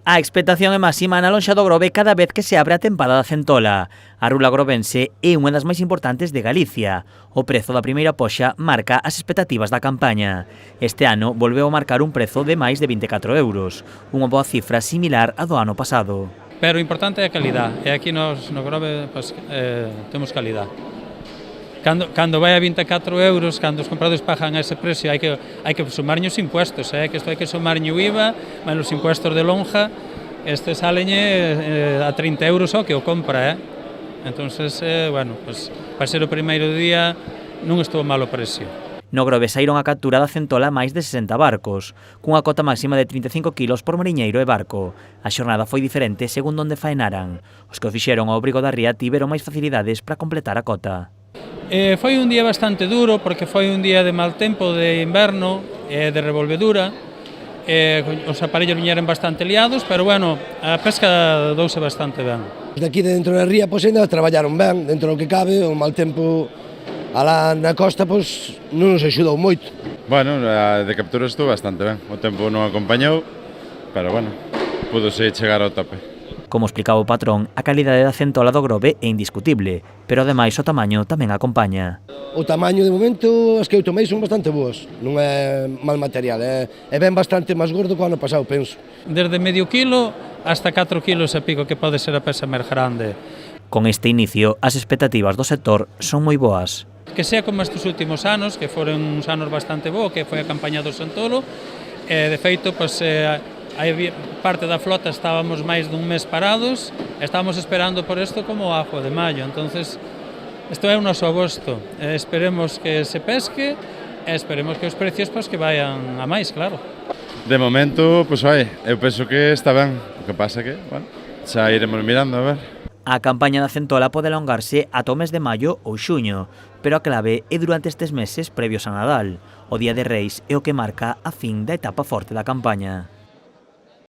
A expectación é máxima na lonxa do Grove cada vez que se abre a tempada da centola. A rula grovense é unha das máis importantes de Galicia. O prezo da primeira poxa marca as expectativas da campaña. Este ano volveu a marcar un prezo de máis de 24 euros, unha boa cifra similar á do ano pasado. Pero o importante é a calidad, e aquí no Grove temos calidad. Cando vai a 24 euros, cando os compradores pagan ese precio, hai que sumarlle os impuestos, que isto hai que sumarlle o IVA, menos os impuestos de lonja, este saleñe a 30 euros o que o compra, Entonces, bueno, pues, para ser o primeiro día non estou mal o precio. No Grove saíron a captura da centola máis de 60 barcos, cunha cota máxima de 35 kilos por mariñeiro e barco. A xornada foi diferente segundo onde faenaran. Os que o fixeron ao abrigo da ría tiveron máis facilidades para completar a cota. Foi un día bastante duro porque foi un día de mal tempo, de inverno, de revolvedura. Os aparellos viñeron bastante liados, pero bueno, a pesca douse bastante ben. De aquí dentro da ría, pois ainda traballaron ben, dentro do que cabe, o mal tempo alá na costa, pois non nos axudou moito. Bueno, a de captura estou bastante ben, o tempo non acompañou, pero bueno, pudose chegar ao tope. Como explicaba o patrón, a calidade da centola do Grove é indiscutible, pero ademais o tamaño tamén acompaña. O tamaño de momento, as que eu tomei son bastante boas, non é mal material, é ben bastante máis gordo que o ano pasado, penso. Desde medio kilo hasta 4 kilos e pico, que pode ser a pesa máis grande. Con este inicio, as expectativas do sector son moi boas. Que sea como estes últimos anos, que foron uns anos bastante bo, que foi a campaña do Santolo, de feito, pois, parte da flota estábamos máis dun mes parados, estábamos esperando por isto como o ajo de maio, entonces isto é o noso agosto, esperemos que se pesque e esperemos que os precios pois, que vayan a máis, claro. De momento, pois eu penso que está ben, o que pasa que, bueno, xa iremos mirando, a ver. A campaña da centola pode alongarse ata o mes de maio ou xuño, pero a clave é durante estes meses previos a Nadal. O Día de Reis é o que marca a fin da etapa forte da campaña.